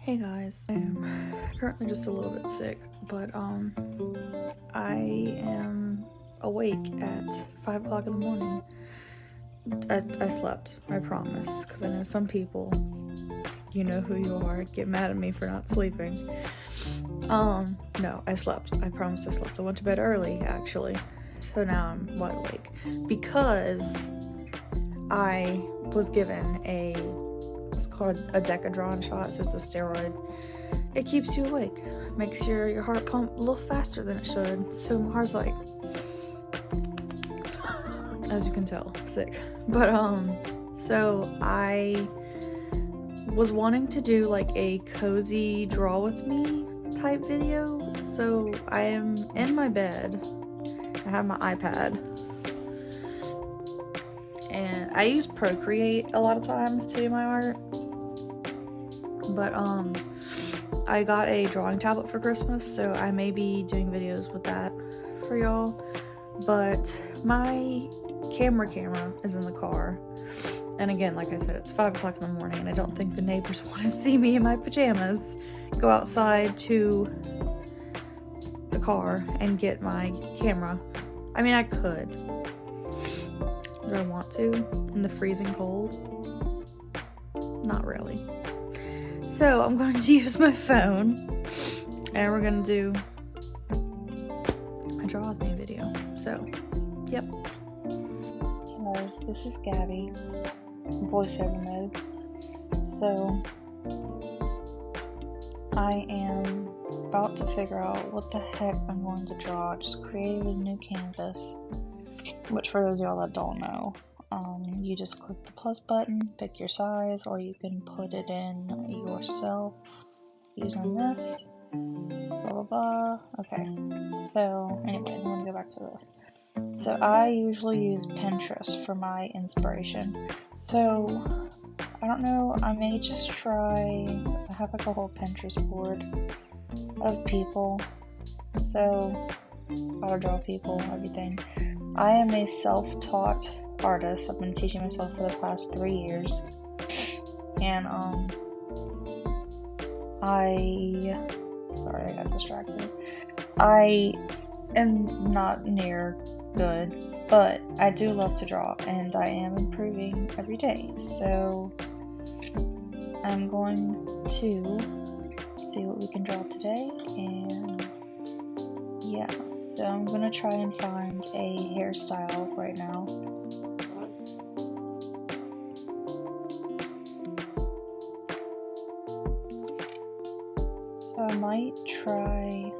Hey guys, I am currently just a little bit sick, but I am awake at 5 o'clock in the morning. I slept, I promise, because I know some people, you know who you are, get mad at me for not sleeping. No, I slept. I promise I slept. I went to bed early, actually, so now I'm wide awake, because I was given it's called a Decadron shot, so it's a steroid. It keeps you awake, makes your heart pump a little faster than it should, so my heart's like, as you can tell, sick. But so I was wanting to do like a cozy draw with me type video, so I am in my bed, I have my iPad, and I use Procreate a lot of times to do my art, but I got a drawing tablet for Christmas, so I may be doing videos with that for y'all. But my camera is in the car, and again, like I said, it's 5 o'clock in the morning, and I don't think the neighbors want to see me in my pajamas go outside to the car and get my camera. I mean, I could. Do I want to in the freezing cold? Not really. So I'm going to use my phone, and we're going to do a draw with me video. So, yep. Hey guys, this is Gabby, voiceover mode. So, I am about to figure out what the heck I'm going to draw. I just created a new canvas, which for those of y'all that don't know, you just click the plus button, pick your size, or you can put it in yourself using this, blah blah blah. Okay, so anyways, I'm gonna go back to this. So I usually use Pinterest for my inspiration. So I don't know, I may just try, I have like a whole Pinterest board of people, so how to draw people, everything. I am a self-taught artist. I've been teaching myself for the past 3 years, and sorry, I got distracted. I am not near good, but I do love to draw, and I am improving every day, so I'm going to see what we can draw today, and yeah. So I'm gonna try and find a hairstyle right now. So I might try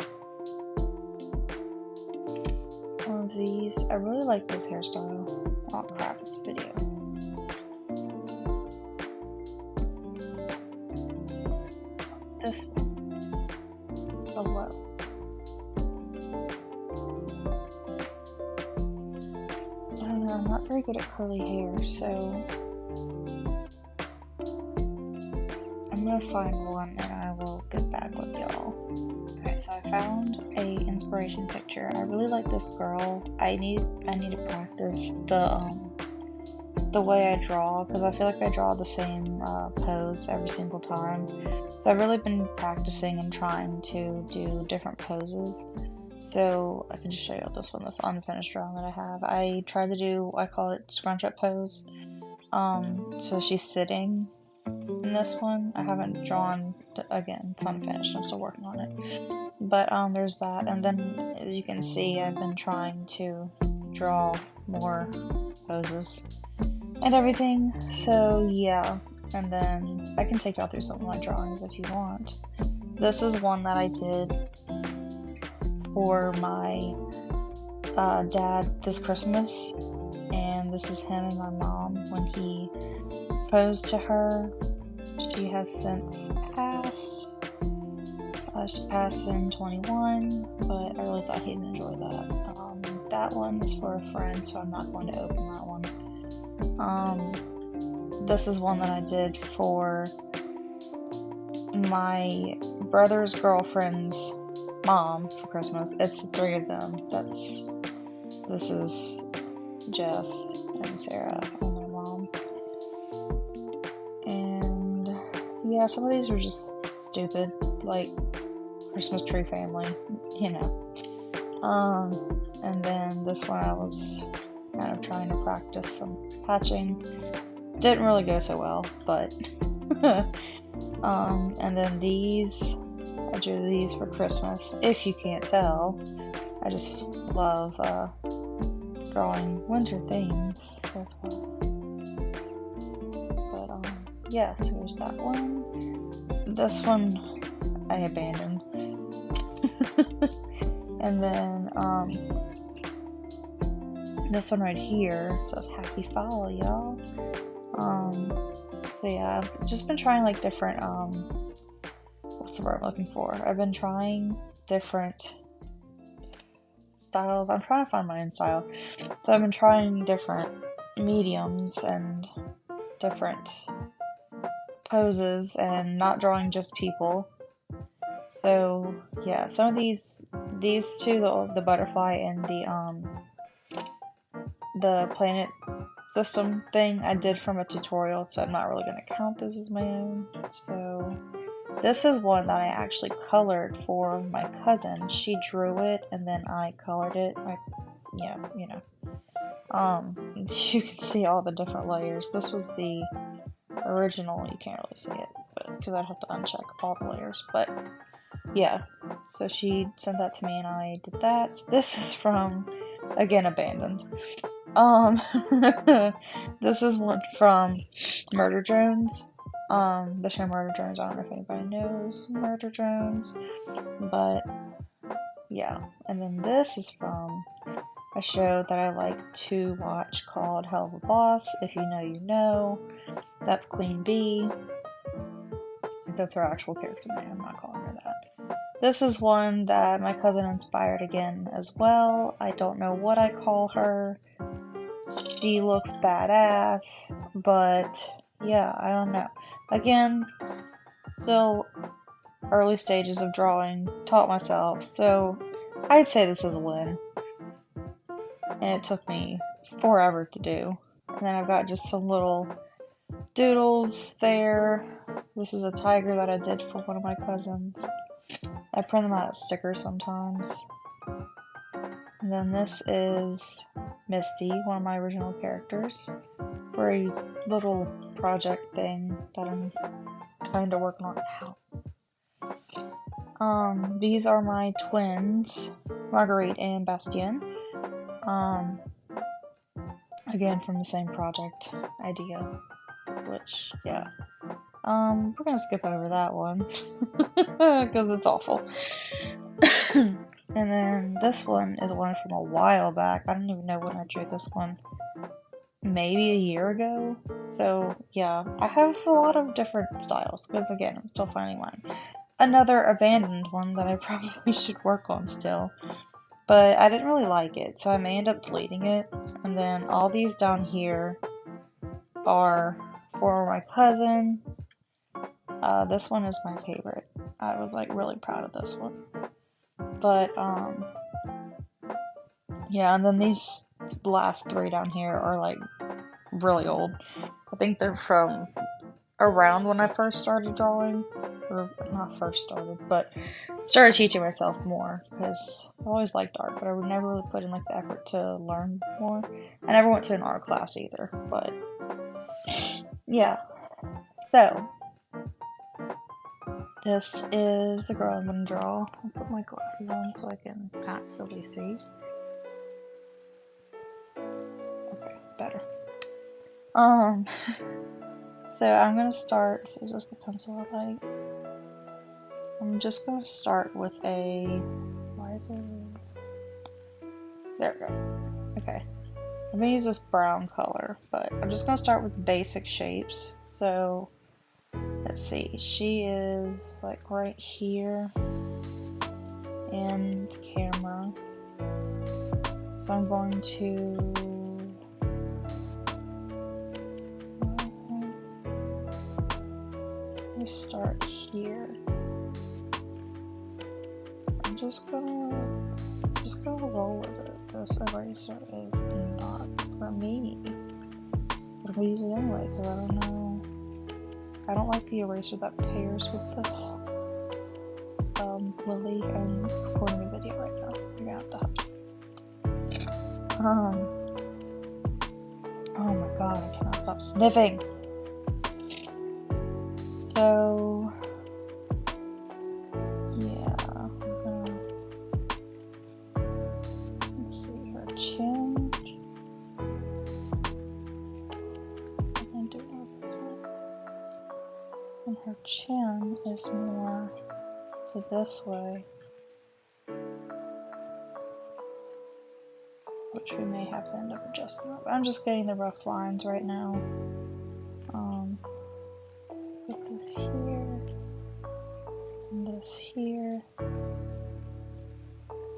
one of these. I really like this hairstyle. Oh crap, it's a video. This one. Below. I'm not very good at curly hair, so I'm gonna find one and I will get back with y'all. Okay, so I found a inspiration picture. I really like this girl. I need to practice the way I draw, because I feel like I draw the same pose every single time. So I've really been practicing and trying to do different poses. So I can just show you this one, this unfinished drawing that I have. I tried to do, I call it scrunch up pose. So she's sitting in this one. I haven't drawn, again, it's unfinished, I'm still working on it. But there's that, and then as you can see, I've been trying to draw more poses and everything. So yeah, and then I can take y'all through some of my drawings if you want. This is one that I did for my dad this Christmas, and this is him and my mom when he proposed to her. She has since passed. She passed in 21, but I really thought he'd enjoy that. That one is for a friend, so I'm not going to open that one. This is one that I did for my brother's girlfriend's mom for Christmas. It's 3 of them. This is Jess and Sarah and their mom. And yeah, some of these are just stupid, like Christmas tree family, you know. And then this one I was kind of trying to practice some patching. Didn't really go so well, but and then these, I drew these for Christmas. If you can't tell, I just love drawing winter themes. That's why. But yeah, so there's that one. This one I abandoned. And then this one right here says happy fall, y'all. So yeah, I've just been trying like different what's the word I'm looking for? I've been trying different styles. I'm trying to find my own style. So I've been trying different mediums and different poses and not drawing just people. So yeah, some of these two, the butterfly and the planet system thing, I did from a tutorial, so I'm not really going to count those as my own. So this is one that I actually colored for my cousin. She drew it and then I colored it. Yeah, you know. You can see all the different layers. This was the original. You can't really see it, but because I'd have to uncheck all the layers. But yeah, so she sent that to me and I did that. This is from, again, abandoned. This is one from Murder Drones. The show Murder Drones. I don't know if anybody knows Murder Drones, but yeah. And then this is from a show that I like to watch called Hell of a Boss. If you know, you know. That's Queen Bee. I think that's her actual character name. I'm not calling her that. This is one that my cousin inspired again as well. I don't know what I call her. She looks badass, but yeah, I don't know. Again, still early stages of drawing, taught myself, so I'd say this is a win. And it took me forever to do. And then I've got just some little doodles there. This is a tiger that I did for one of my cousins. I print them out as stickers sometimes. And then this is Misty, one of my original characters, for a little project thing that I'm kind of working on now. These are my twins, Marguerite and Bastien. Again, from the same project idea, which, yeah. We're gonna skip over that one, because it's awful. And then this one is one from a while back. I don't even know when I drew this one. Maybe a year ago. So, yeah. I have a lot of different styles, because again, I'm still finding mine. Another abandoned one that I probably should work on still. But I didn't really like it, so I may end up deleting it. And then all these down here are for my cousin. This one is my favorite. I was like really proud of this one. But yeah, and then these last three down here are like really old. I think they're from around when I first started drawing, or not first started, but started teaching myself more, because I always liked art, but I would never really put in like the effort to learn more. I never went to an art class either, but yeah. So this is the girl I'm gonna draw. I'll put my glasses on so I can actually see. Okay, better. So I'm gonna start. This is just the pencil I like. I'm just gonna start with a. Why is it? There we go. Okay. I'm gonna use this brown color, but I'm just gonna start with basic shapes. So let's see. She is like right here in the camera. So I'm going to. Start here. I'm just gonna roll with it. This eraser is not for me. But I'm gonna use it anyway because I don't know. I don't like the eraser that pairs with this. Lily, I'm recording a video right now. You're gonna have to hush. Oh my god, I cannot stop sniffing. So, yeah, let's see, her chin. I'm gonna do it this way. And her chin is more to this way, which we may have to end up adjusting. I'm just getting the rough lines right now. Put this here, and this here, and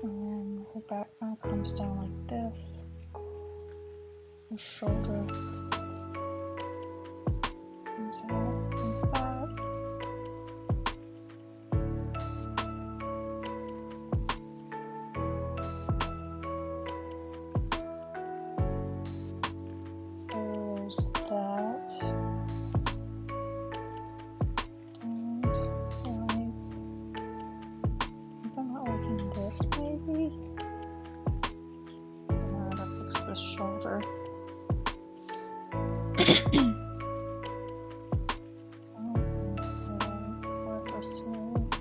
then her back now comes down like this. Her shoulder comes out like that. So there's that. This maybe? I gotta fix this shoulder. What this is.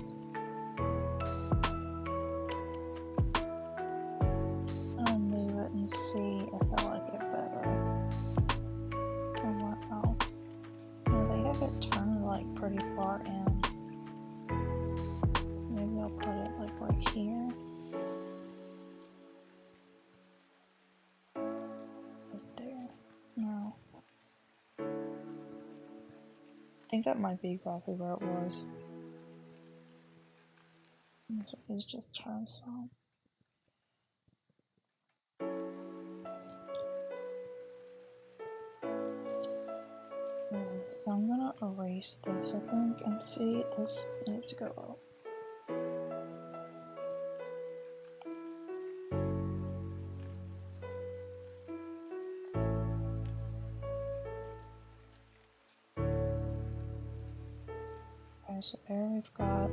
I'll move it and see if I like it better somewhere else. Yeah, they have it turned like pretty far in. Maybe I'll put it like right here. Right there. No. I think that might be exactly where it was. This is just turned some. So I'm gonna erase this, I think, and see, this needs to go up. Okay, so there we've got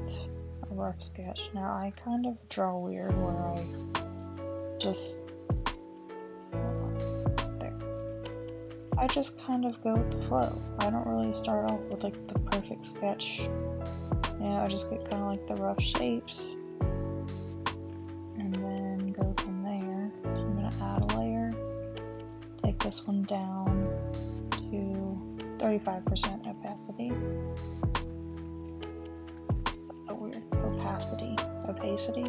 a rough sketch. Now I kind of draw weird where I just, there. I just kind of go with the flow. I don't really start off with like the perfect sketch. Yeah, I just get kind of like the rough shapes. And then go from there. So I'm gonna add a layer. Take this one down to 35% opacity. That's a weird opacity. Opacity?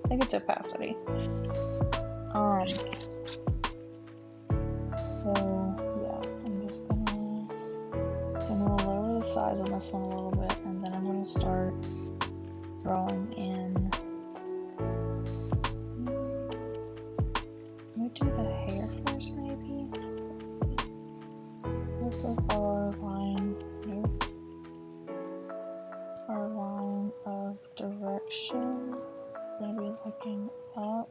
I think it's opacity. So yeah, I'm just gonna lower the size on this one a little bit, and then I'm gonna start drawing in. Let me do the hair first, maybe. This is our line. Nope. Our line of direction. We're gonna be looking up.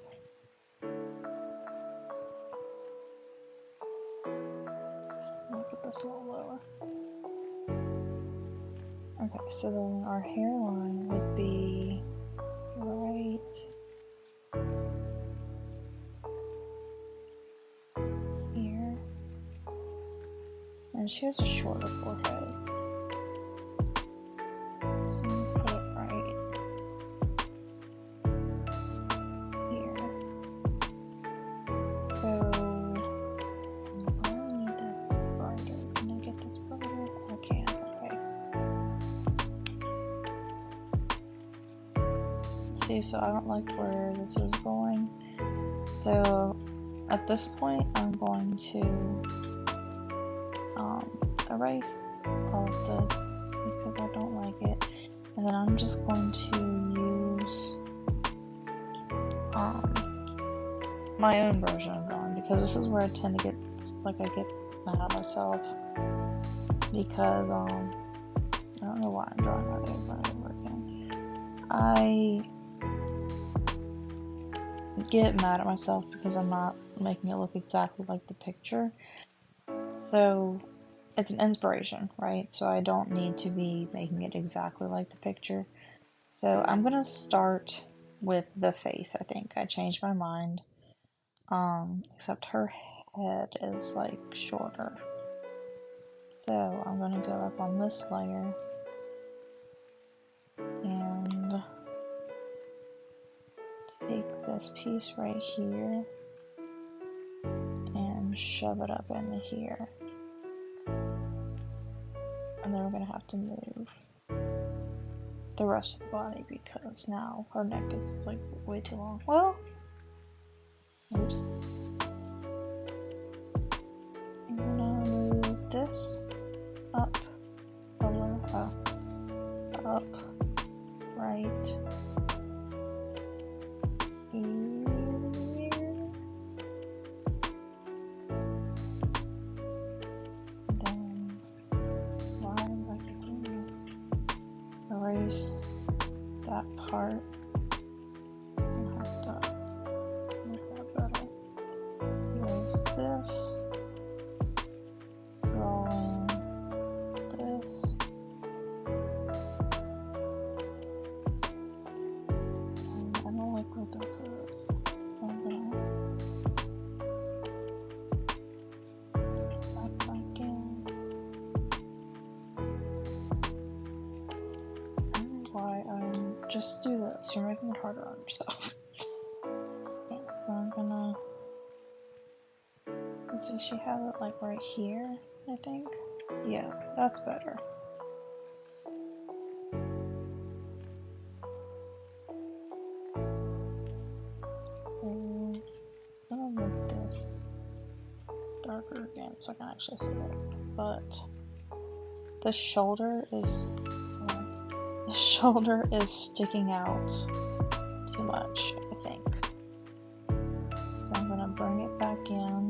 Put this a little lower. Okay, so then our hairline would be right here. And she has a shorter forehead. So I'm gonna put it right here. So so I don't like where this is going. So at this point, I'm going to erase all of this because I don't like it. And then I'm just going to use my own version of drawing, because this is where I tend to get, like, I get mad at myself because I don't know why I'm drawing that over and over again. I get mad at myself because I'm not making it look exactly like the picture. So it's an inspiration, right? So I don't need to be making it exactly like the picture. So I'm gonna start with the face, I think. I changed my mind. Except her head is like shorter. So I'm gonna go up on this layer and take this piece right here and shove it up into here. And then we're gonna have to move the rest of the body because now her neck is like way too long. Well, oops. I'm gonna move this up a little, up, right here. Then, why am I doing this? Erase that part. I'll have to make that better. Erase this. Draw in this. And I don't like what this is. So I'm gonna put that back in. And why just do this. You're making it harder on yourself. Okay, so I'm gonna. Let's see, she has it like right here, I think. Yeah, that's better. I'm gonna make this darker again so I can actually see it. But the shoulder is sticking out too much, I think. So I'm gonna bring it back in.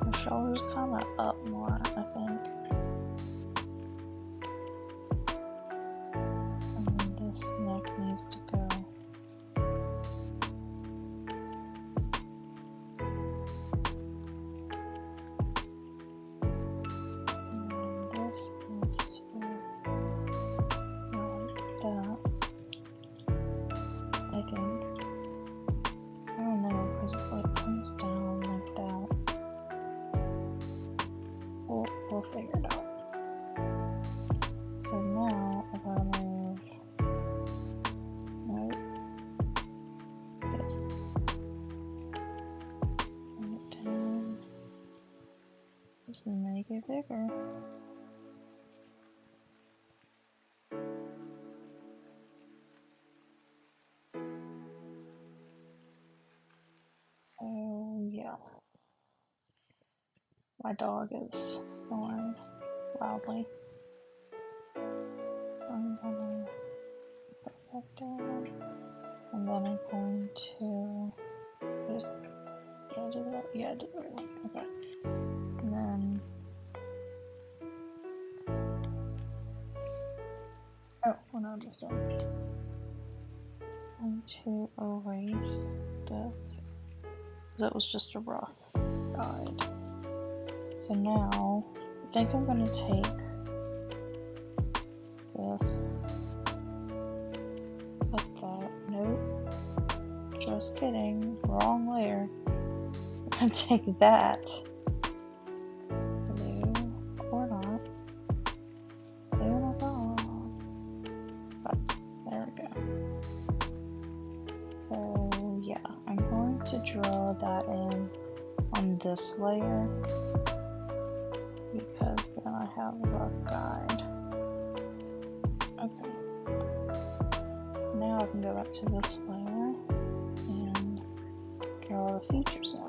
The shoulders kind of up more, I think. And then this neck needs to go. And this needs to go like that, I think. I don't know, because it like comes down like that. We'll figure it out. So now I gotta move this and it down. Just make it bigger. So yeah. My dog is snoring loudly. I'm gonna put that down. And then I'm going to just, did I do that? Yeah, I did the right one. Okay. And then, oh, well, no, just doing. I'm going to erase this, because it was just a rough guide. So now, I think I'm going to take this, put that, nope, just kidding, wrong layer. I'm going to take that, blue, or not, blue my dog, but there we go. So yeah, I'm going to draw that in on this layer, because then I have a rough guide. Okay. Now I can go back to this layer and draw the features in.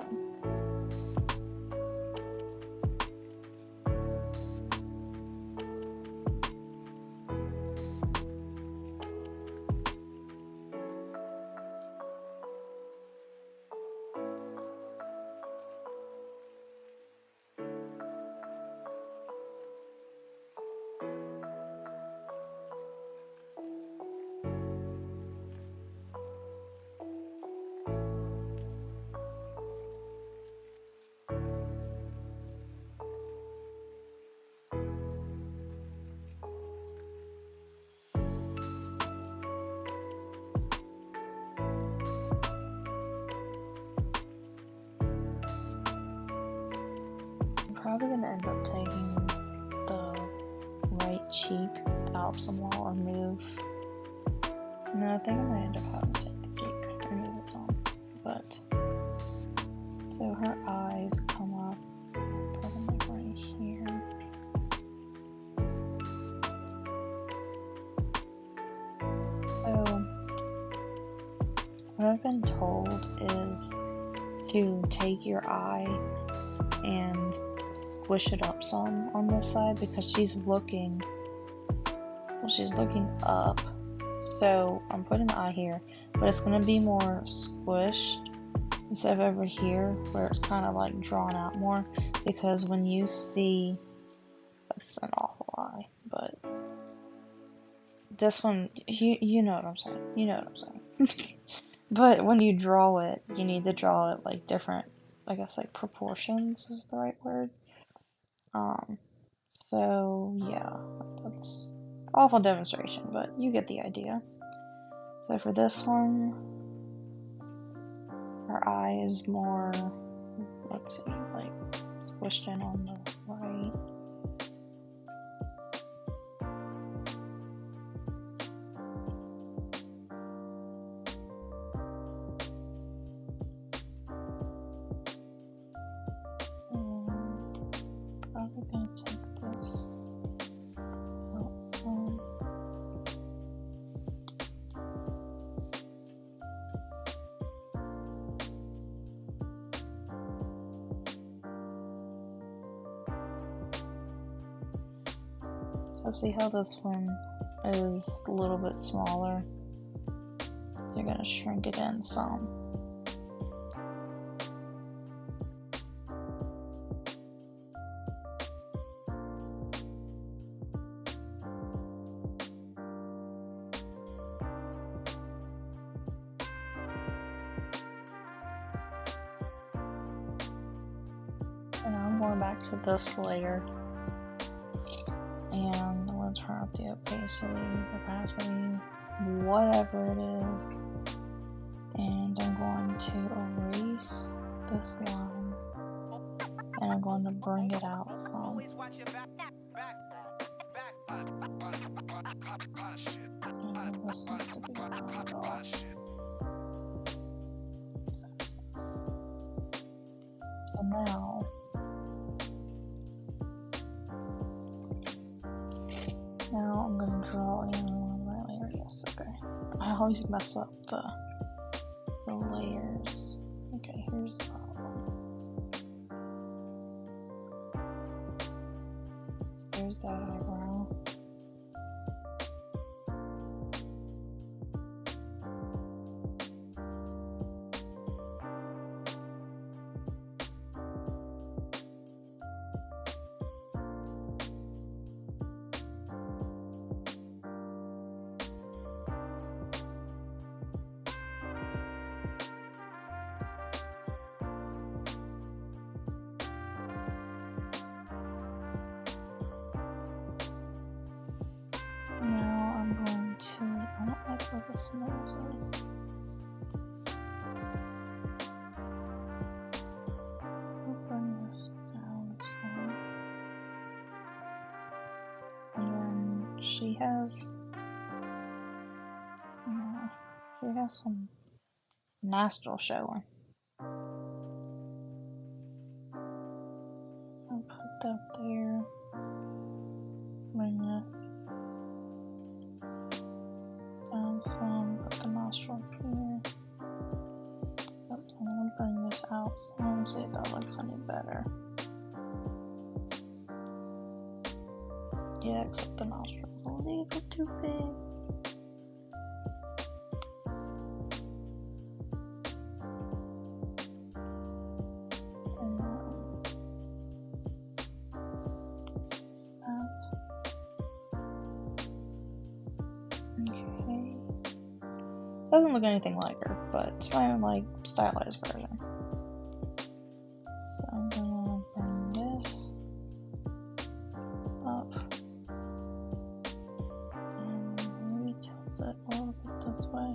probably gonna end up taking the right cheek out some more or move. No, I think I might end up having to take the cheek and move it some. But so her eyes come up, put them like right here. So what I've been told is to take your eye and squish it up some on this side because she's looking up. So I'm putting the eye here, but it's going to be more squished instead of over here where it's kind of like drawn out more, because when you see, that's an awful eye, but this one, you know what I'm saying, you know what I'm saying. But when you draw it, you need to draw it like different, I guess like proportions is the right word. So yeah, that's awful demonstration, but you get the idea. So for this one, her eye is more, let's see, like squished in on the right. Probably gonna take this out some. So see how this one is a little bit smaller? You're gonna shrink it in some. And now I'm going back to this layer, and I'm going to turn up the opacity, whatever it is, and I'm going to erase this line, and I'm going to bring it out some. And this needs to be rounded off. So now I'm gonna draw in one of my layers. Yes, okay. I always mess up the layers. Okay, here's the problem. Here's that eyebrow. Now I'm going to, I don't like where this nose is. I'll bring this down some. And then she has some nostril showing. I'll put that there. Bring that down some, put the nostril here. Yep, I'm gonna bring this out some, see if that looks any better. Yeah, except the nostril is a little too big. Doesn't look anything like her, but it's my own like stylized version. So I'm gonna bring this up and maybe tilt it a little bit this way.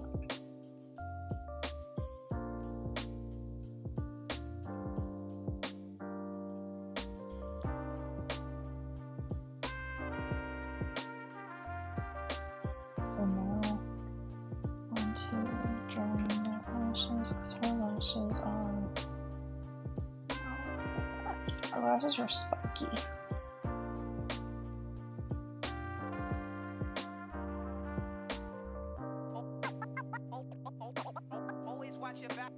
eyelashes are spiky. Always watch your back.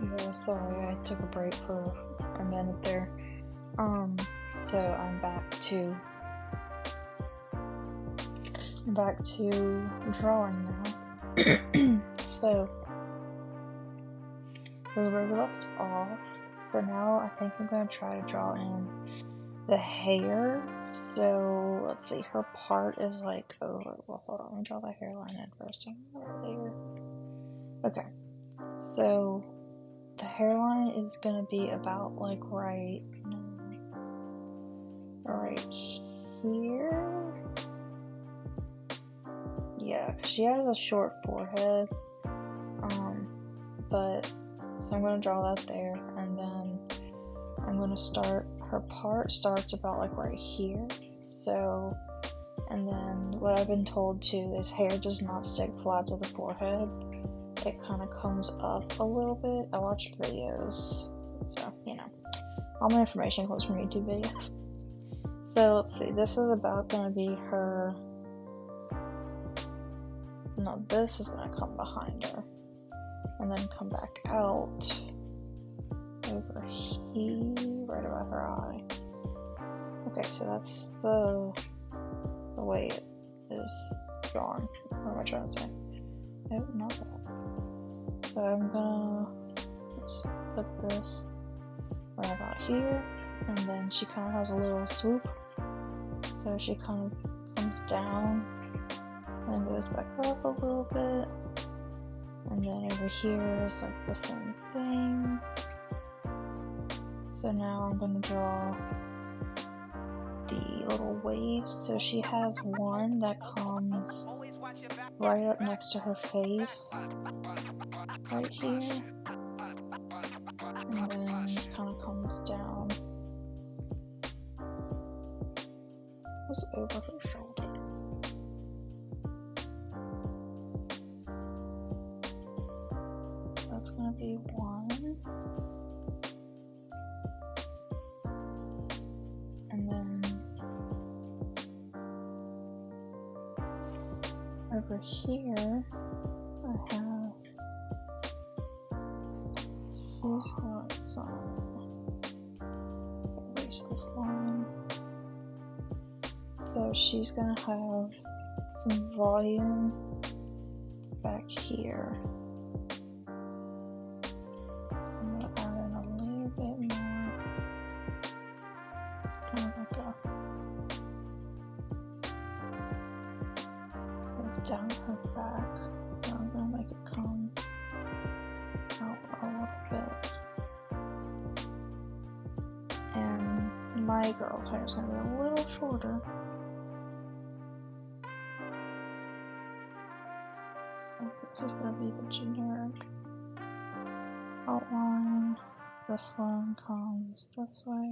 Yeah, sorry, I took a break for a minute there. So I'm back to drawing now. So this is where we left off. So now I think I'm gonna try to draw in the hair. So let's see, her part is like over. Well, hold on, let me draw the hairline in first. Okay, so the hairline is gonna be about like right here. Yeah, 'cause she has a short forehead. But so I'm gonna draw that there, and then I'm gonna start. Her part starts about like right here. So, and then what I've been told too is hair does not stick flat to the forehead. It kind of comes up a little bit. I watched videos, so you know, all my information comes from YouTube videos. So let's see, this is about gonna be her. No, this is gonna come behind her, and then come back out over here, right about her eye. Okay, so that's the way it is drawn. What am I trying to say? No, not that. So I'm gonna just put this right about here, and then she kind of has a little swoop. So she kind of comes down, and then goes back up a little bit, and then over here is like the same thing. So now I'm gonna draw the little waves. So she has one that comes right up next to her face, right here, and then kind of comes down, goes over her shoulder. That's gonna be one. And then over here, I have, she's got some, erase this line. So she's gonna have some volume back here. I'm gonna add in a little bit more, kind of like a, goes down her back. So I'm gonna make it come out a little bit. And my girl's hair is gonna be a little shorter. So this is gonna be the generic outline. This one comes this way.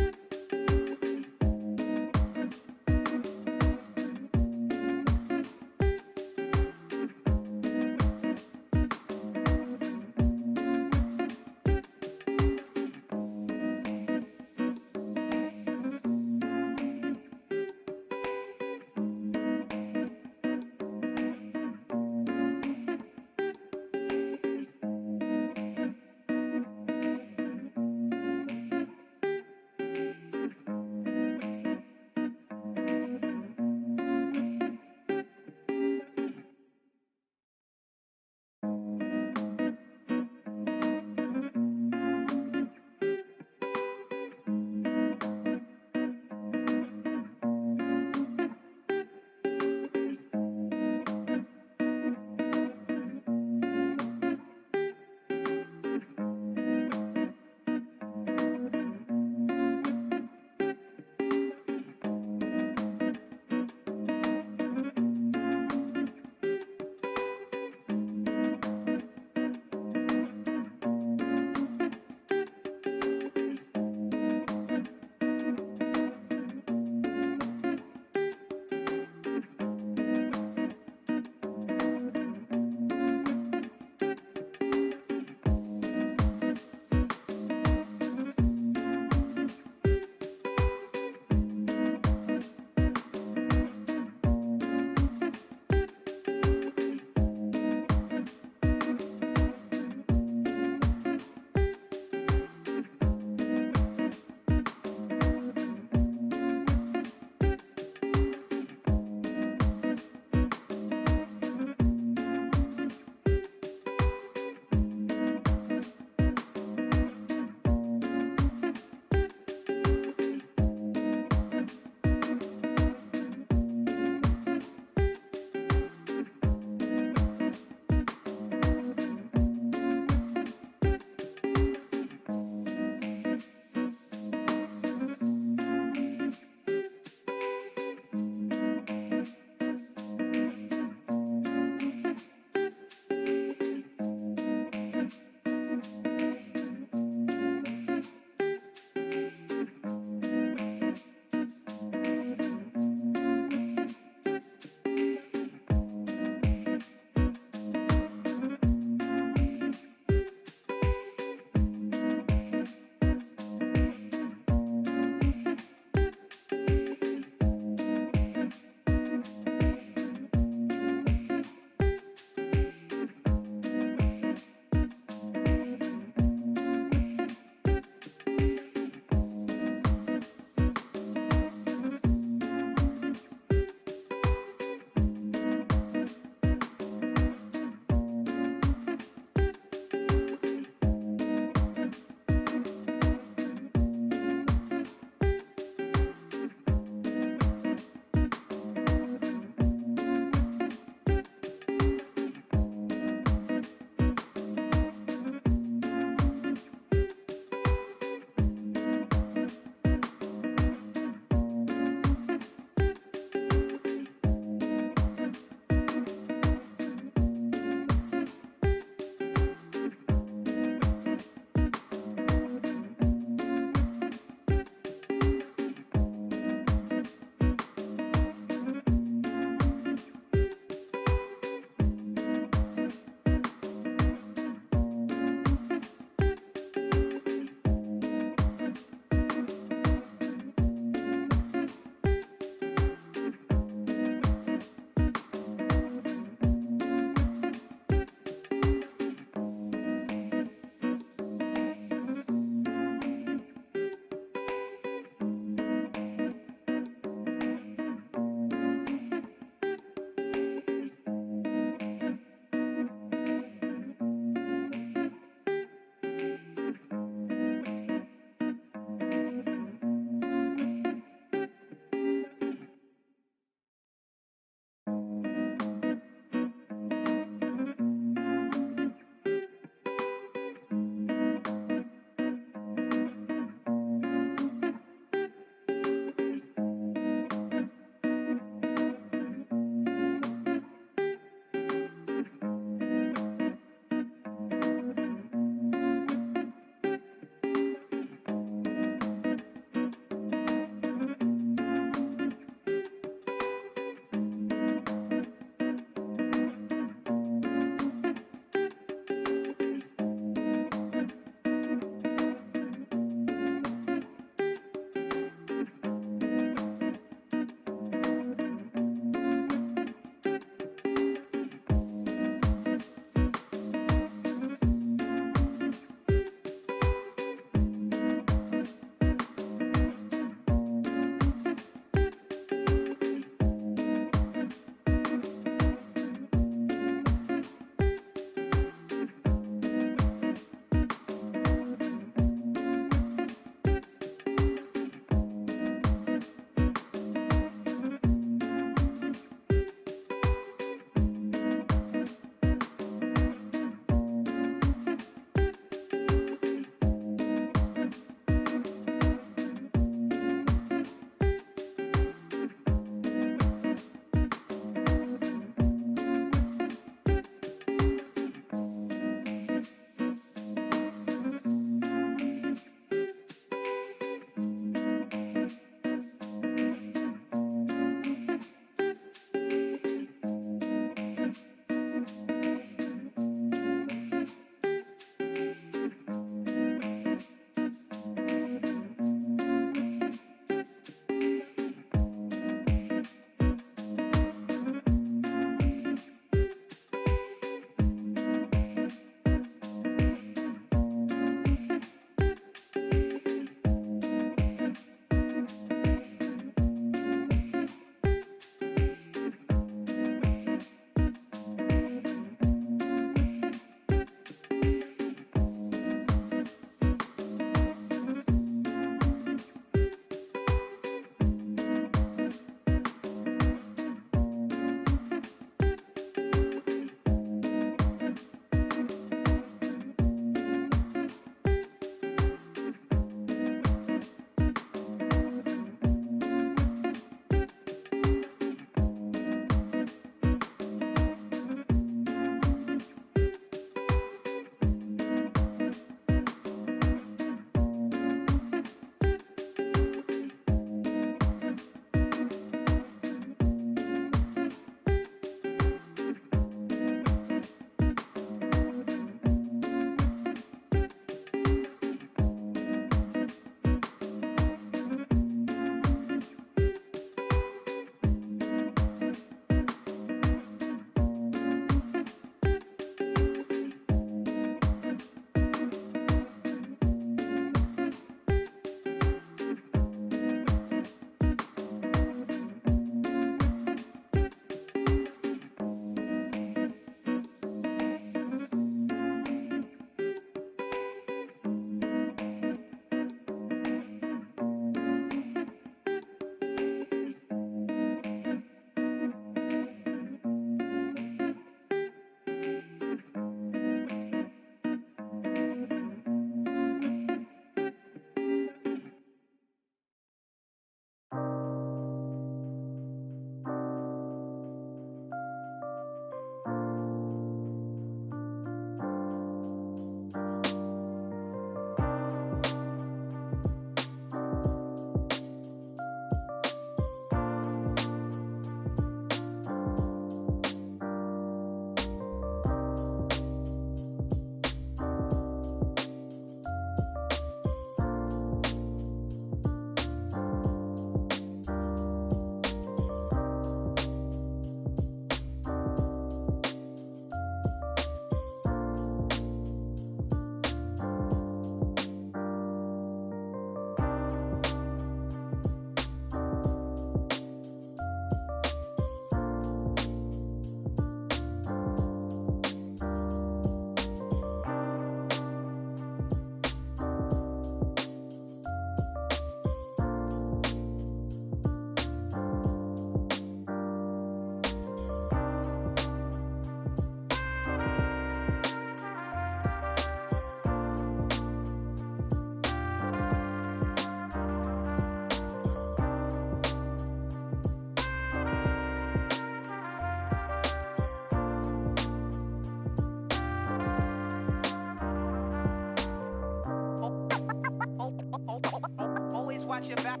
watch your back.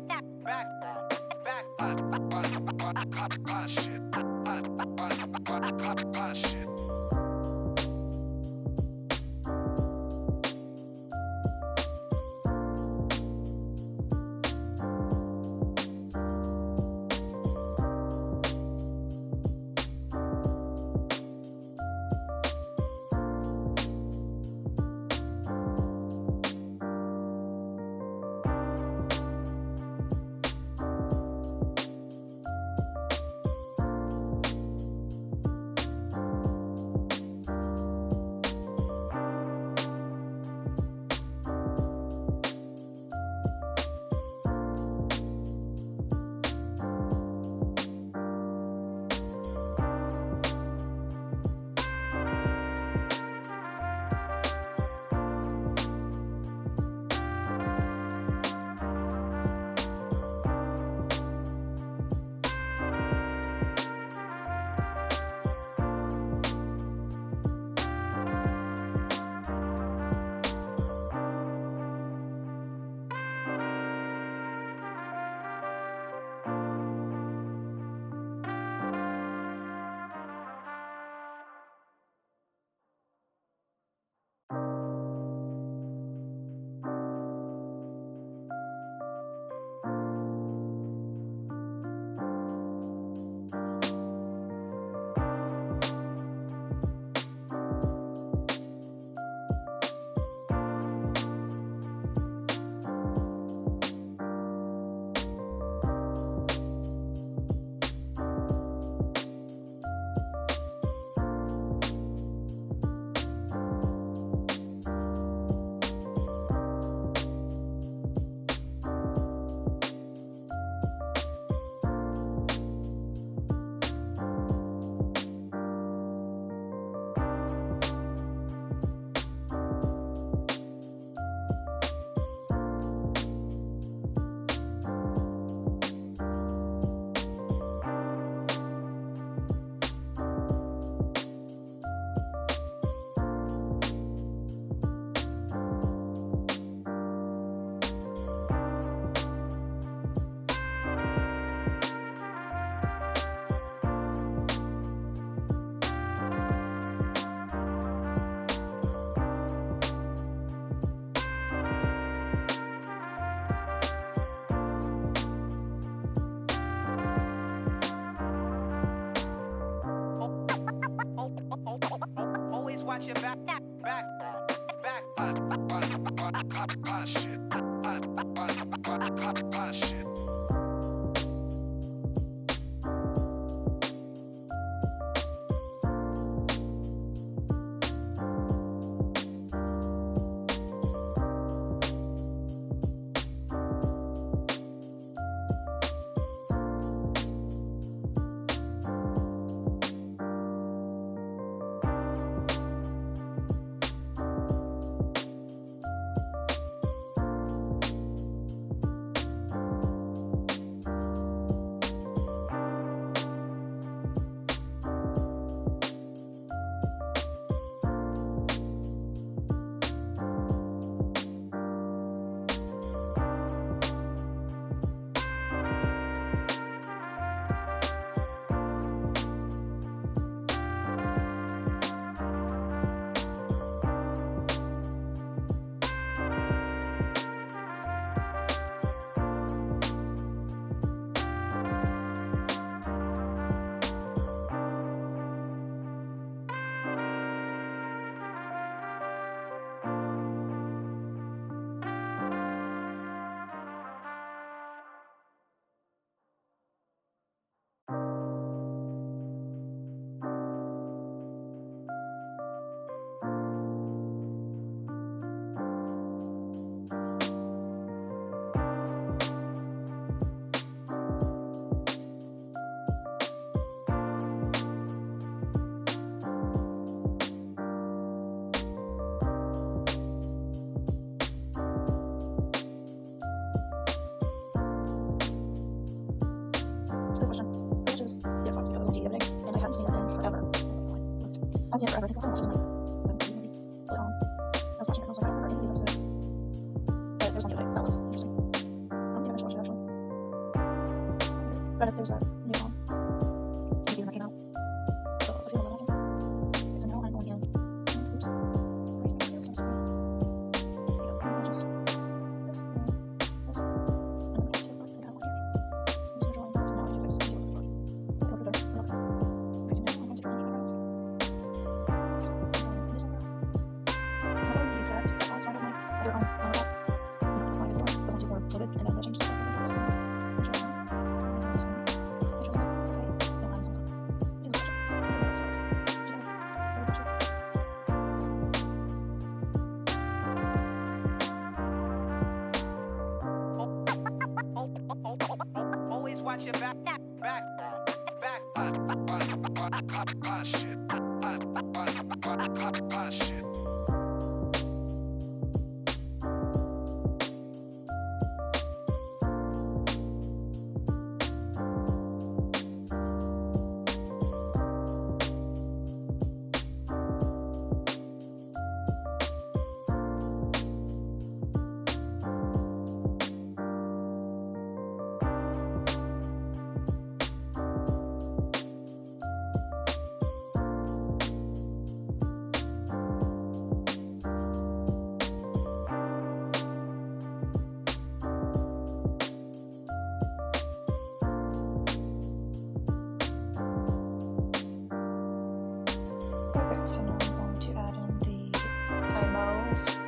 Shit. Always watch your back. Shit. I've seen it forever. I think I saw it like 17 maybe. But I was watching it and I was like, I don't remember any of these episodes. But there's one the other day that was interesting. I don't think I finished watching it. watch your back. Shit. Okay, so now I'm going to add in the eyebrows.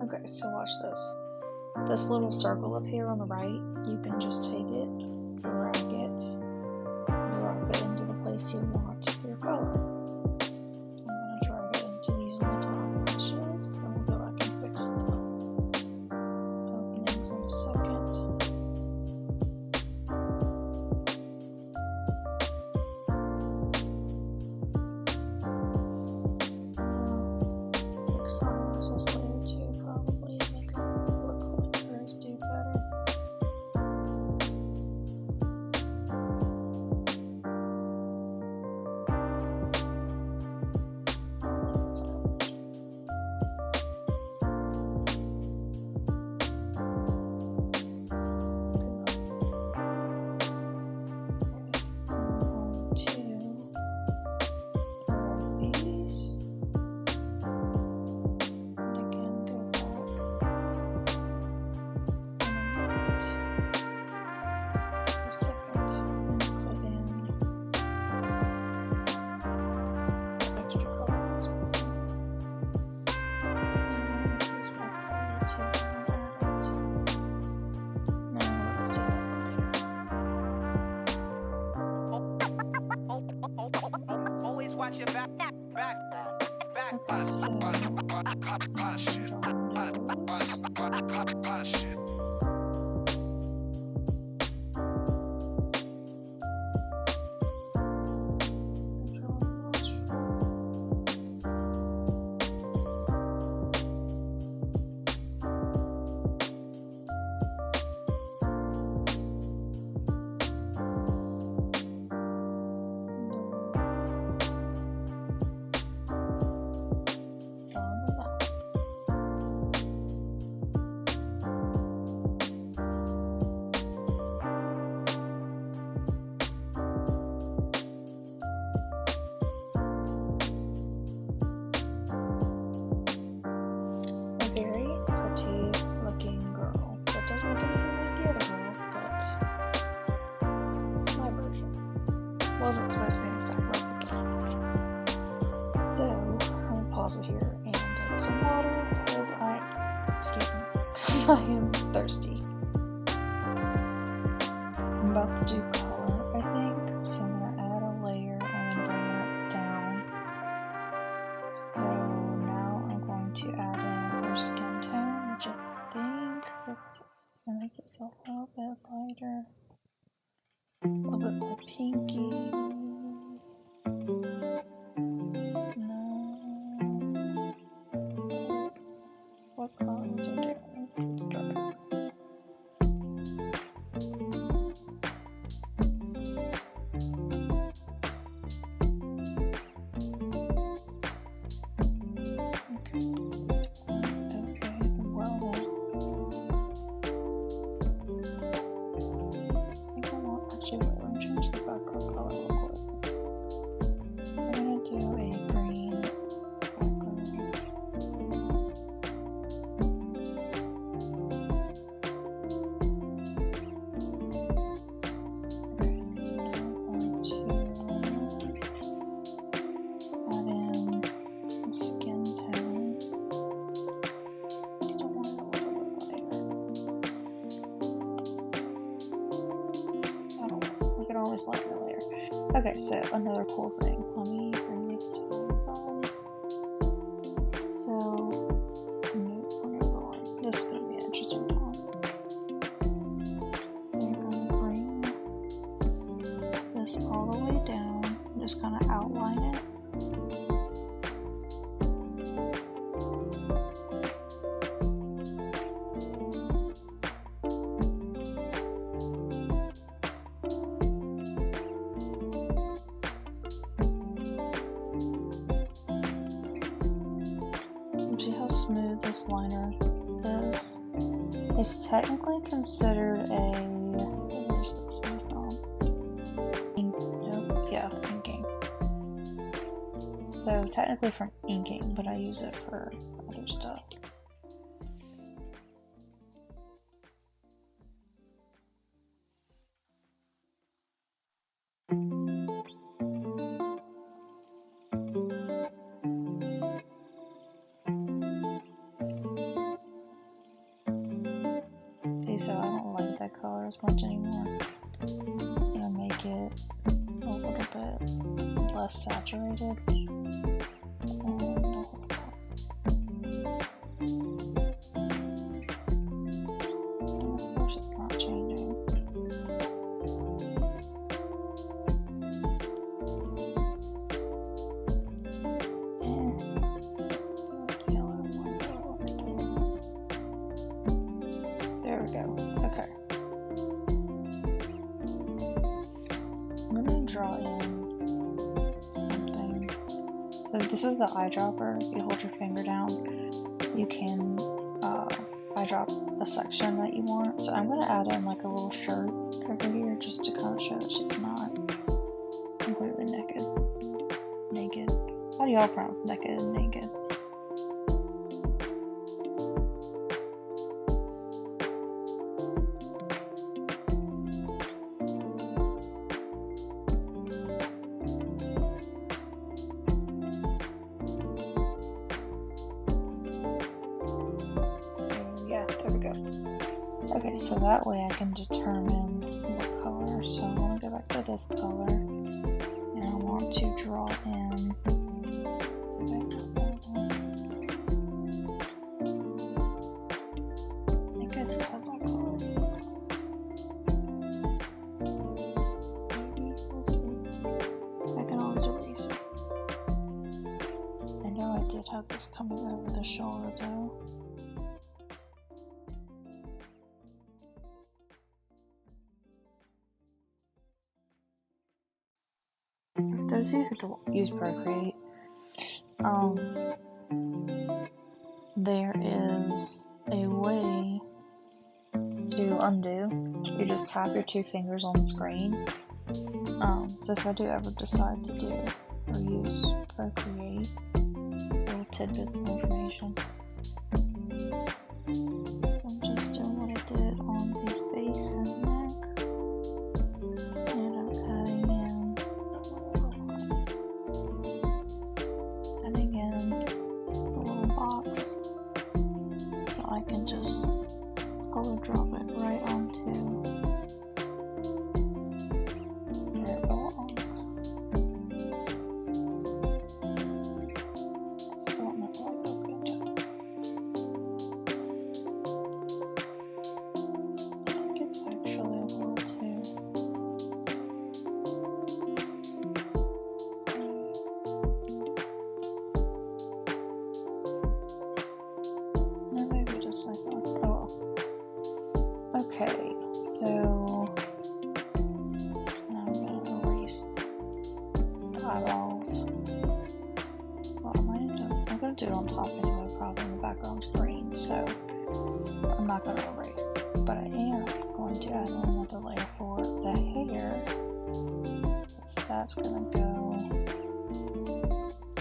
Okay, so watch this. This little circle up here on the right, you can just take it, drag it, drop it into the place you want your color. I'm going to drag it into these little brushes, and we'll go back and fix the openings in a second. Fix the eyelashes later too, probably, to make them look like hers do better. Always watch your back. Shit. Very pretty looking girl. That doesn't look anything like the other girl, but it's my version. Wasn't supposed to be an exact replica. So, I'm gonna pause it here and get some water because I am thirsty. I'm about to do color, I think, so I'm gonna add a layer and then bring that down. So now I'm going to add in her skin tone, which I think looks gonna make this a little bit lighter, a little bit more pinky. No. What colors are there? Let's start. always liner layer. Okay, so another cool thing. Let me bring this to my phone. So, nope, we're gonna go on. This is gonna be an interesting time. So you're gonna bring this all the way down, just kind of outline it. See how smooth this liner is? It's technically considered a... Where's this one from? Nope, yeah, inking. So technically from inking, but I use it for other stuff. So I don't like that color as much anymore. I'm gonna make it a little bit less saturated. And of course it's not changing. There we go. Okay. I'm gonna draw in something. So this is the eyedropper. You hold your finger down. You can eyedrop a section that you want. So I'm gonna add in like a little shirt over here just to kind of show that she's not completely naked. Naked. How do y'all pronounce naked and naked? Okay, so that way I can determine what color. So I want to go back to this color, and I want to draw in. I think I did have that color. Maybe we'll see. I can always erase it. I know I did have this coming over the shoulder though. For those of you who don't use Procreate, there is a way to undo. You just tap your two fingers on the screen. So if I do ever decide to do or use Procreate, little tidbits of information. I'm just doing what I did on the face and neck, and I'm adding in a little box, so I can just color drop it right onto where it belongs. So I'm not like that's going to. I think it's actually a little too. Maybe just like that. Oh well. Okay, so now I'm gonna erase the eyeballs. Well, I'm gonna do it on top anyway, probably in the background screen, so I'm not gonna erase. But I am going to add in another layer for the hair. That's gonna go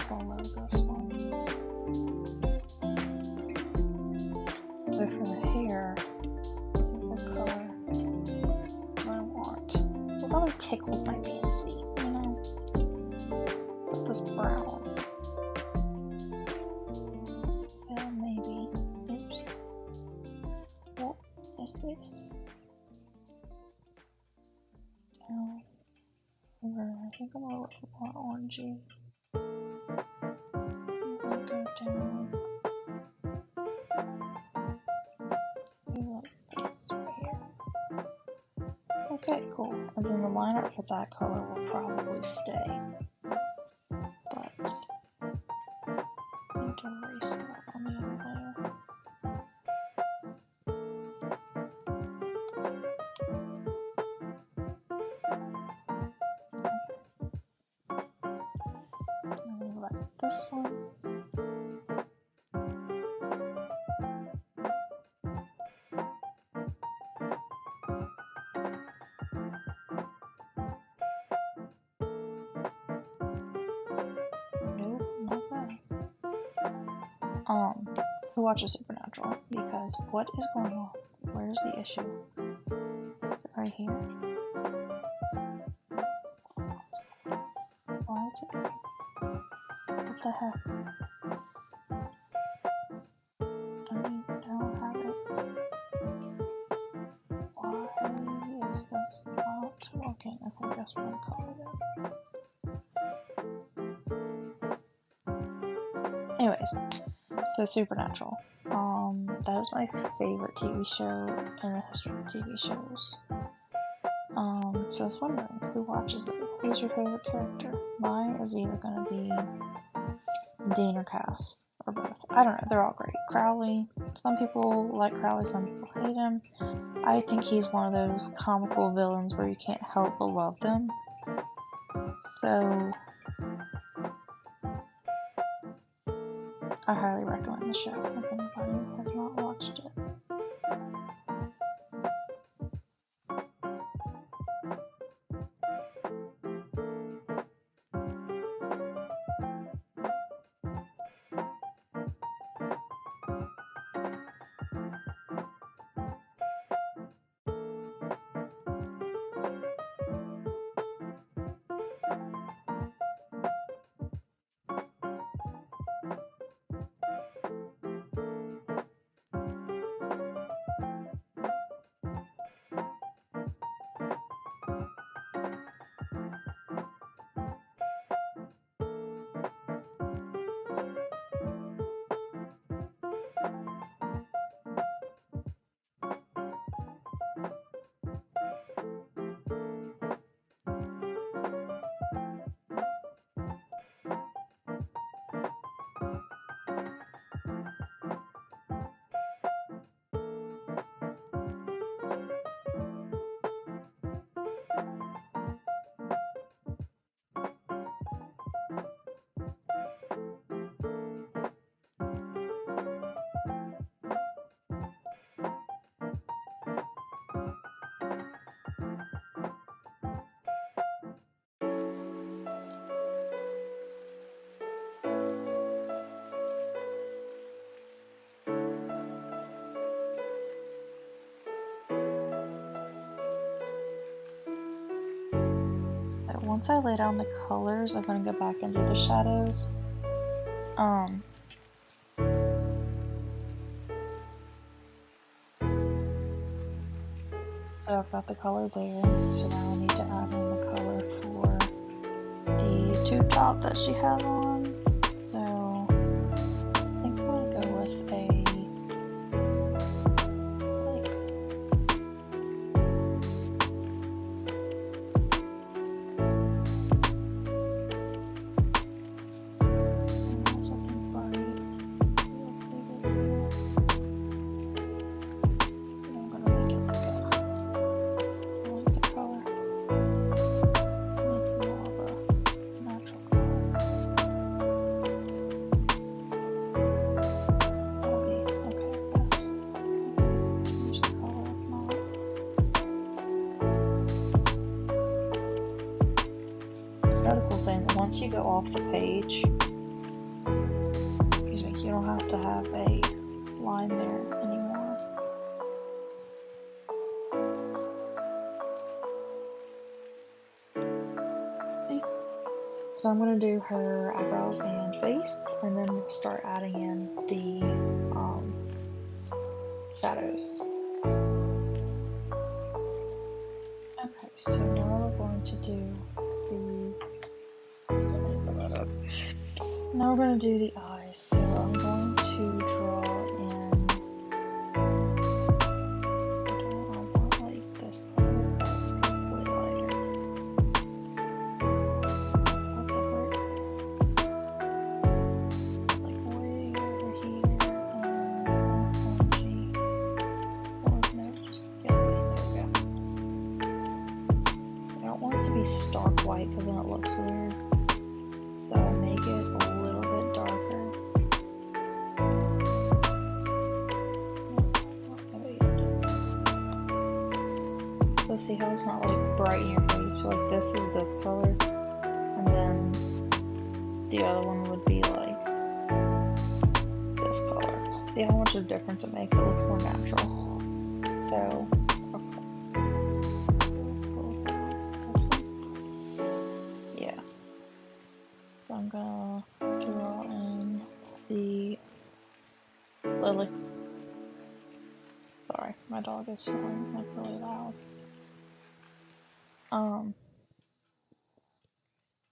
below this one. So for the hair, what color do I want? What color tickles my fancy, you know? Put this brown. Yeah, maybe. Oops. What is this? Down think I'm gonna look more orangey. I'm gonna go down. Maybe like this right here. Okay, cool. And then the lineup for that color will probably stay. But I need to erase that on the other layer. I'm gonna let this one. Nope, not that. Who watches Supernatural? Because what is going on? Where's the issue? Is it right here? Why is it? What the heck? I don't have it. Why is this not working if I just want to color them? Anyways, so Supernatural. That is my favorite TV show in the history of TV shows. So I was wondering, who watches it? Who's your favorite character? Mine is either gonna be Dean or Cass, or both. I don't know, they're all great. Crowley, some people like Crowley, some people hate him. I think he's one of those comical villains where you can't help but love them. So I highly recommend the show if anybody has not watched it. Once I lay down the colors, I'm going to go back and do the shadows. So I've got the color there, so now I need to add in the color for the tube top that she has on. So I think I'm going to go with a once you go off the page, excuse me, you don't have to have a line there anymore. See? So I'm going to do her eyebrows and face, and then we'll start adding in the shadows. Okay, so now we're going to do the Now we're going to do the eyes, so I'm going to draw in, I want like this color, but way lighter. What the heck? Like way over here, and orangey. Or no, just yellowy, there we go. I don't want it to be stark white because then it looks weird. So I make it a little bit darker. So see how it's not like bright in your face? So like this is this color, and then the other one would be like this color. See how much of a difference it makes? It looks more natural. So, okay. Yeah. So I'm gonna draw in the Lily. Sorry, my dog is snoring like really loud.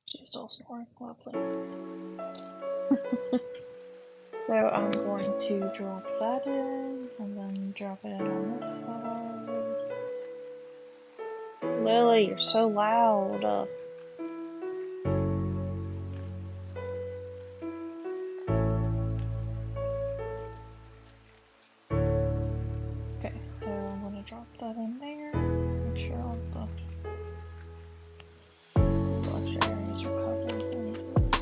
She's still snoring, lovely. So I'm going to drop that in, and then drop it in on this side. Lily, you're so loud. Okay, so I'm going to drop that in there. Make sure all the blush areas are covered when you do this.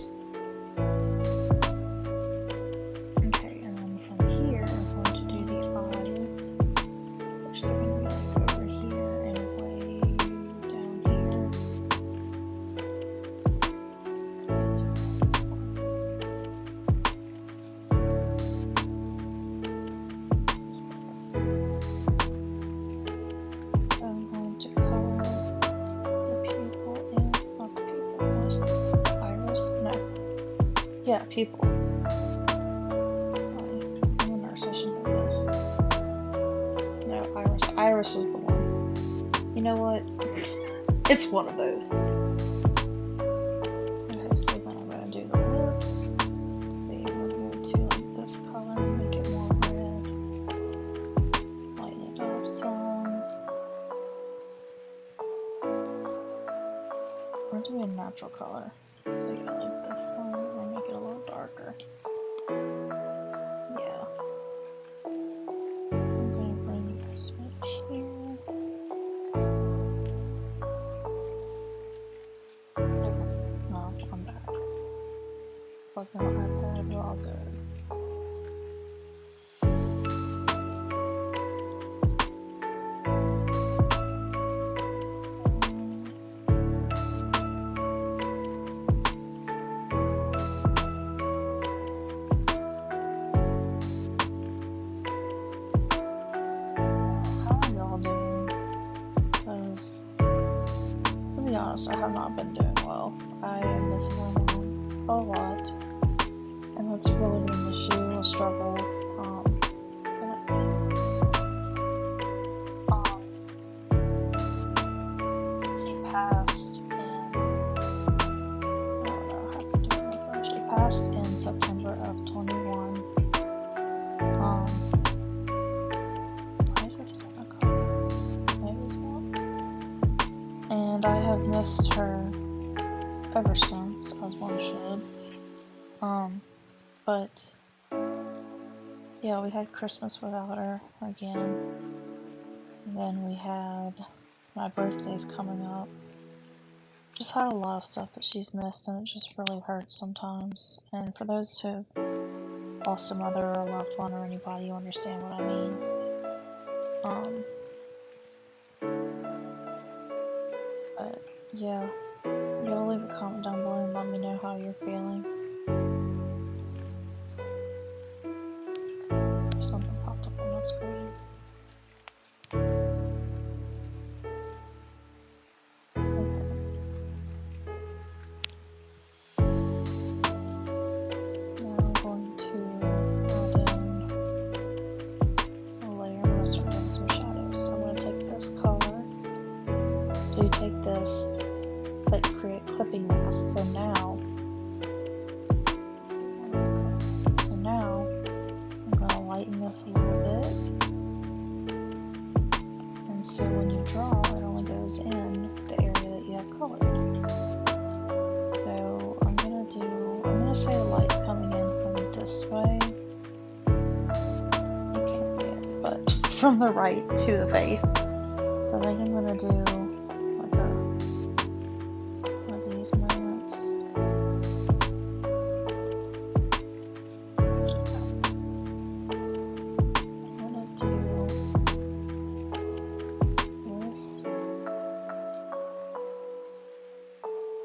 Okay, and then from here, I'm going to do the eyes, which they're going to be like over here and way down here. I'm going to color the pupil in, not the pupil, what's the iris? No. Yeah, pupil. I'm a nurse, I should know this. No, iris. Iris is the one. You know what? It's one of those. Okay, so then I'm going to do the lips. See, I'm going to do like this color, make it more red. Lighten it up some. I'm going to do a natural color. So you got like this one, and make it a little darker. Yeah. I'm going to bring this right here. Okay. No, I'm back. Plug in my iPad, we're all good. How are y'all doing? Because, to be honest, I have not been doing well. I am missing my mom a lot, and that's really been an issue, a struggle. She passed in, I don't know how to do this. She passed in September of 21. Why is this not a color? Maybe it's not. And I have missed her ever since, as one should. But yeah, we had Christmas without her again. And then we had my birthday's coming up. Just had a lot of stuff that she's missed, and it just really hurts sometimes. And for those who lost a mother or a loved one or anybody, you understand what I mean. But yeah, y'all leave a comment down below and let me know how you're feeling. Something popped up on my screen. Now I'm going to add in a layer and I'll start doing some shadows. So I'm going to take this color. So you take this, like create clipping mask. So now making this a little bit. And so when you draw, it only goes in the area that you have colored. So I'm gonna say the light's coming in from this way. You can't see it, but from the right to the face. So I think I'm gonna do like one of these moments. I'm gonna do this.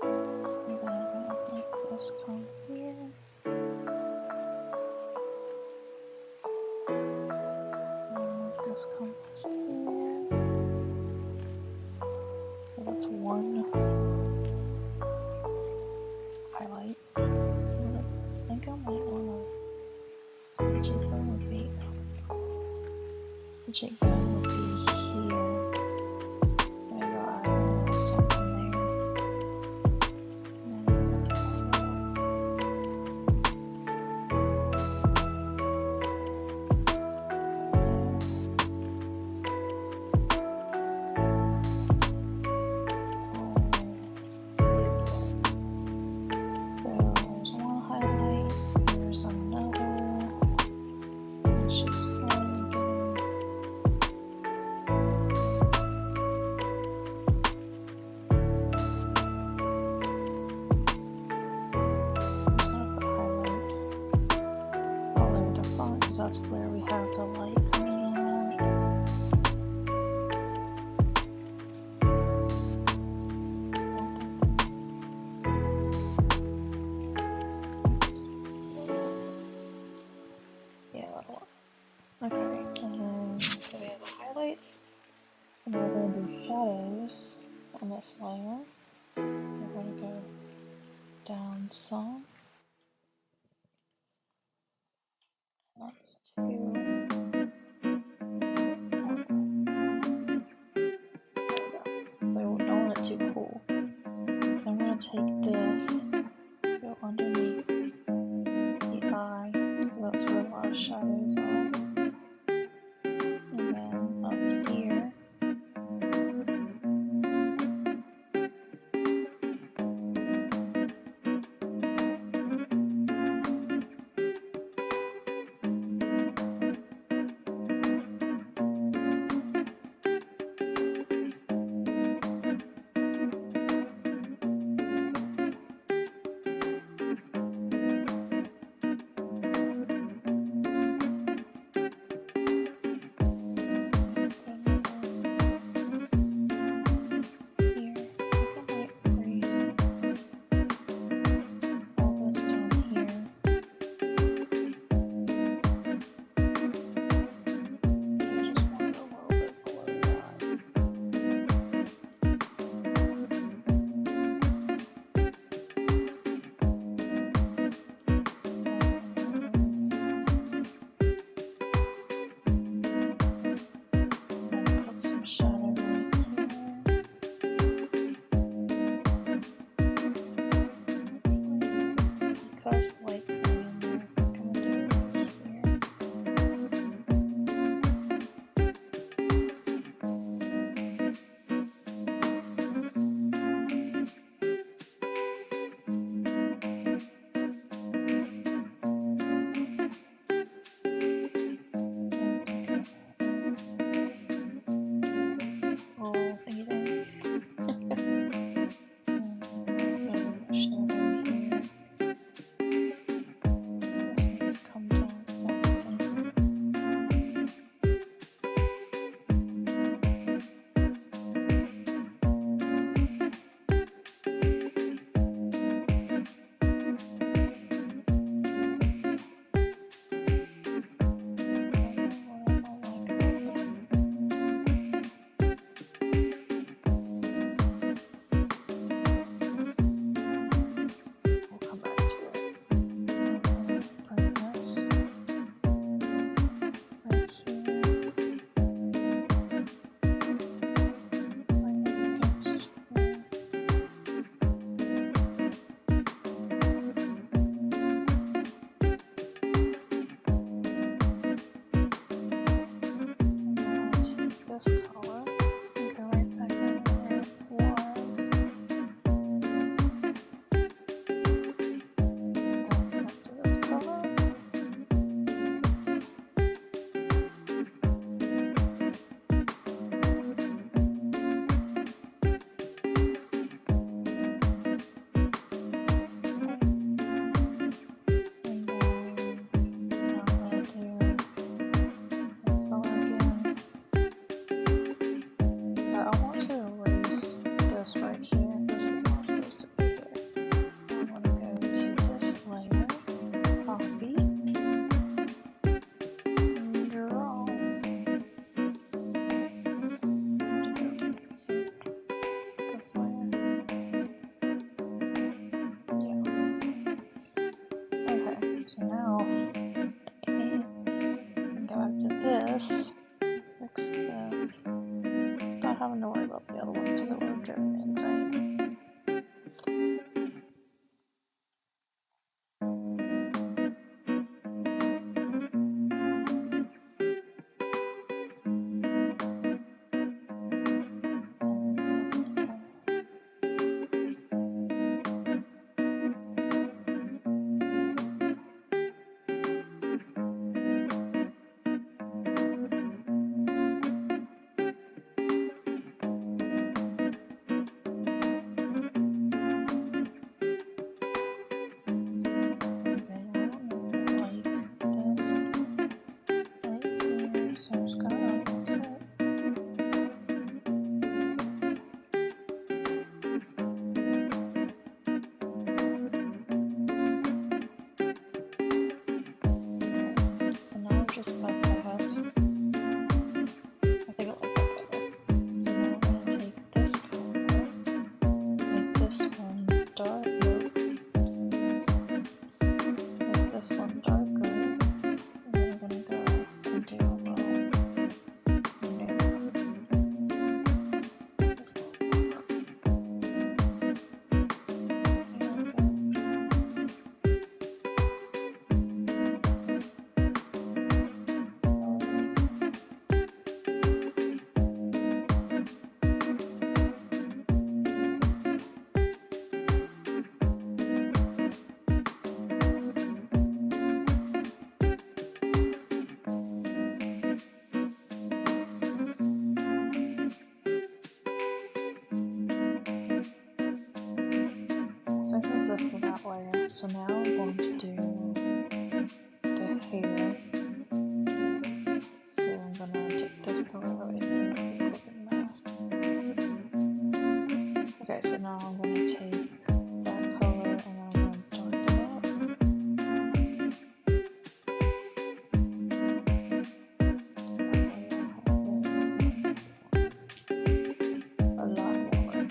And then I'm gonna make this come here. And make this come here. So that's one highlight. I think I might want to. The cheekbone would be. The cheekbone would be here. So maybe I'll add a little something there. And then I'm gonna do So there's one highlight, here's another. Let's just start getting. I'm just gonna put highlights all over the front because that's where we have the light coming in at. Yeah, that'll work. Okay, and then so we have the highlights, and we're going to do shadows on this layer. We're going to go down some. That's two. So I don't want it too cool. So I'm going to take this, go underneath the eye, because that's where a lot of shadows are. And then up here. this, fix this. Not having to worry about the other one because it would have driven me insane. Just like that. I think it looks better. So now I'm gonna take this color, make this one dark, make this one darker, and then I'm gonna go and do a little for that layer. So now I'm going to do the hair. So I'm gonna take this color right here and put it in mask. Okay, so now I'm gonna take that color and I'm gonna darken it. A lot more.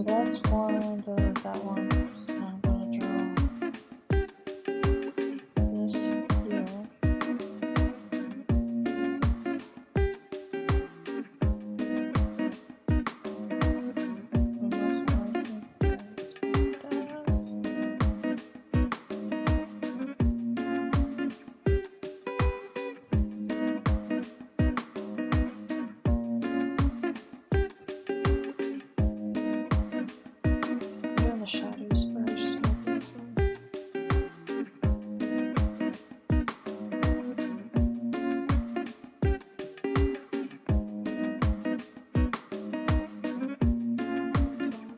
That's one of that one. So now I'm gonna draw this here. And that's what I think it does. The shadows first, obviously.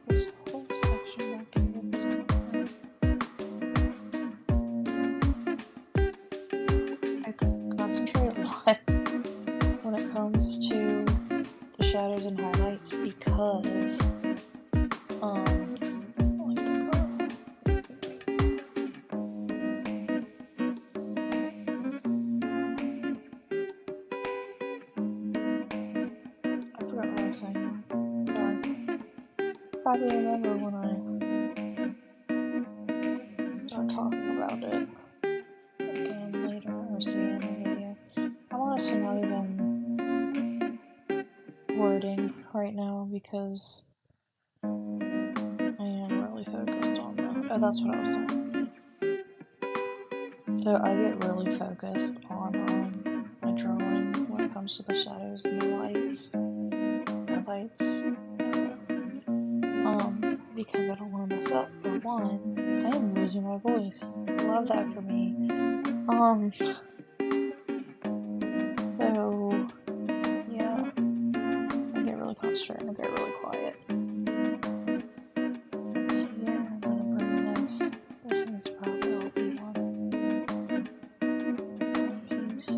This whole section back here is color. I concentrate a lot when it comes to the shadows and highlights because probably remember when I start talking about it again later or see it in the video. I'm honestly not even wording right now because I am really focused on that. Oh, that's what I was saying. So I get really focused on my drawing when it comes to the shadows and the lights. Because I don't want to mess up. For one, I am losing my voice. Love that for me. So yeah, I get really concentrated and I get really quiet. So here, I'm gonna bring this. This needs probably all be one piece.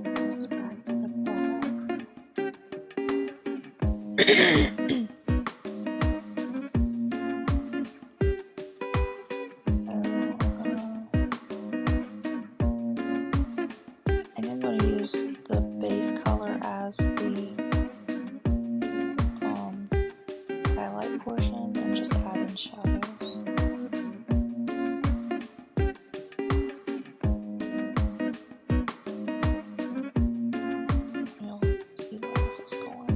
It's back to the back. I'm gonna as the highlight portion and just add in shadows. You'll see where this is going.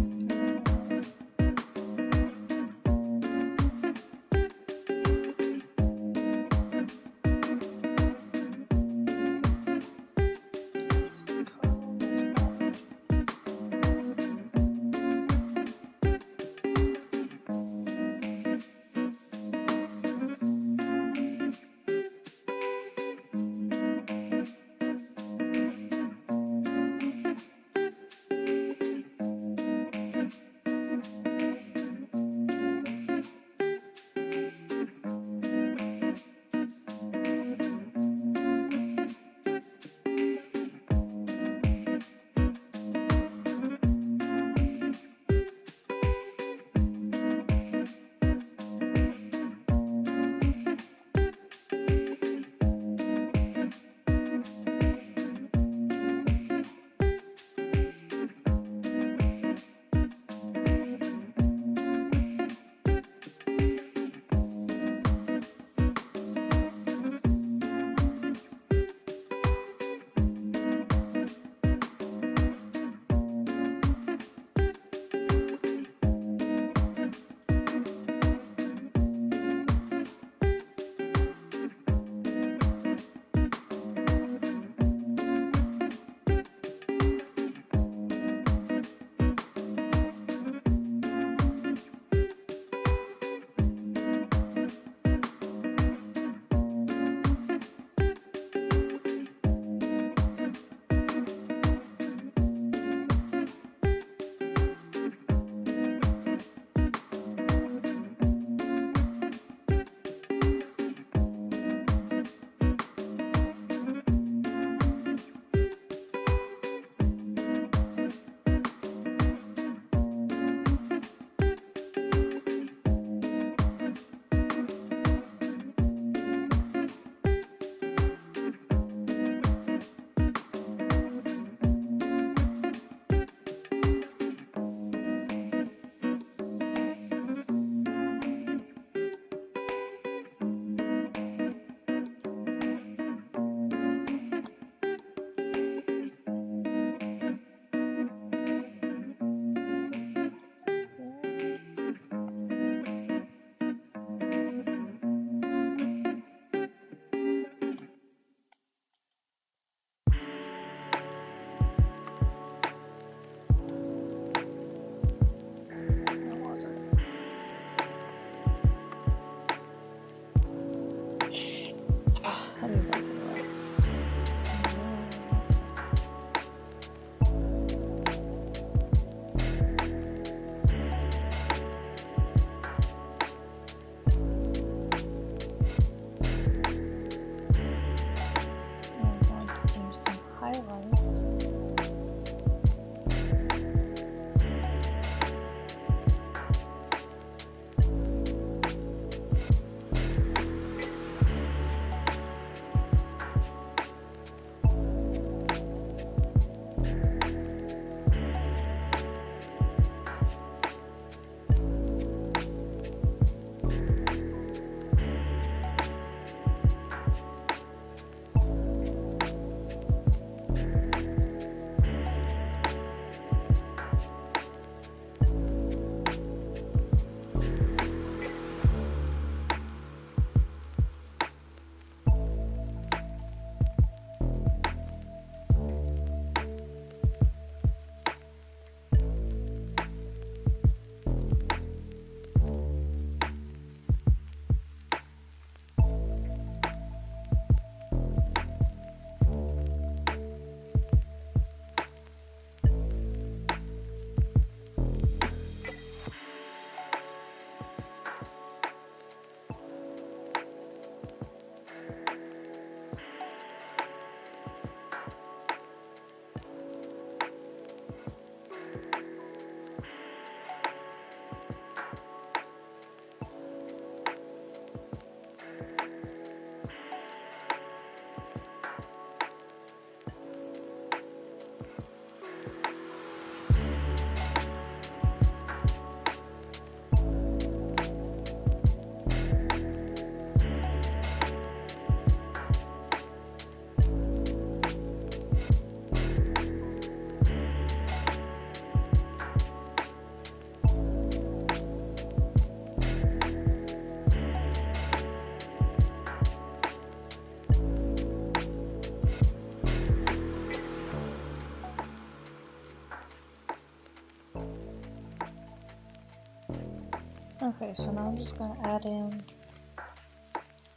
Okay, so now I'm just gonna add in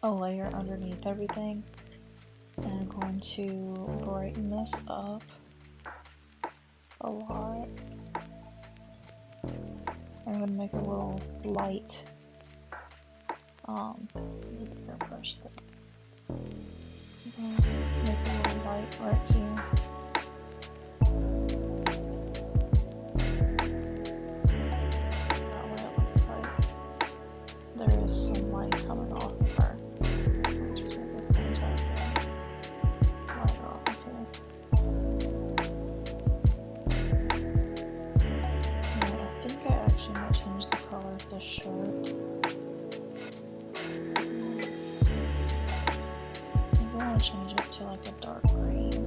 a layer underneath everything, and I'm going to brighten this up a lot. I'm gonna make a little light. Need the airbrush thing. Make a little light right here. That way it looks like there is some light coming off of her. I'll just make this entire light off of here. And I think I actually might change the color of the shirt. I'm going to change it to like a dark green.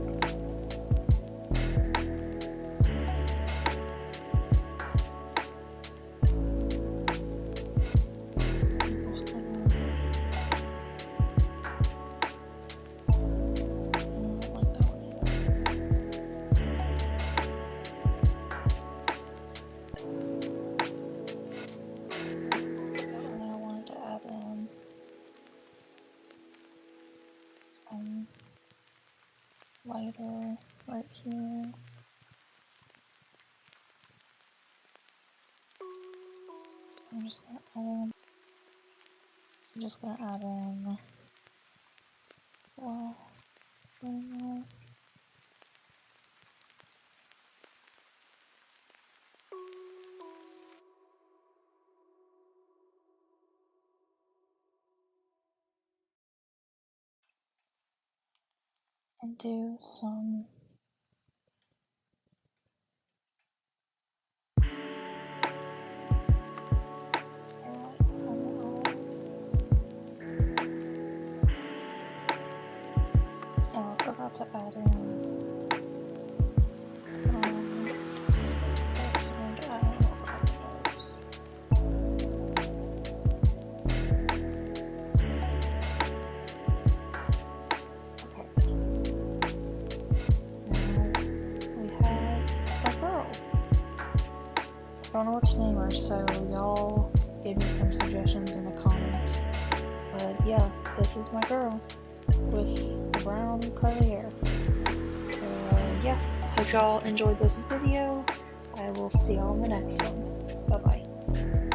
Lighter right here. I'm just gonna add in. So I'm just gonna add in. Wow. More. And do some highlight on the eyes. Oh, I forgot to add in this. I'm going to add in a little colors. Okay. Now we have a girl. I don't know what to name her, so y'all give me some suggestions in the comments. But yeah, this is my girl with the brown curly hair. So yeah, hope y'all enjoyed this video. I will see y'all in the next one. Bye bye.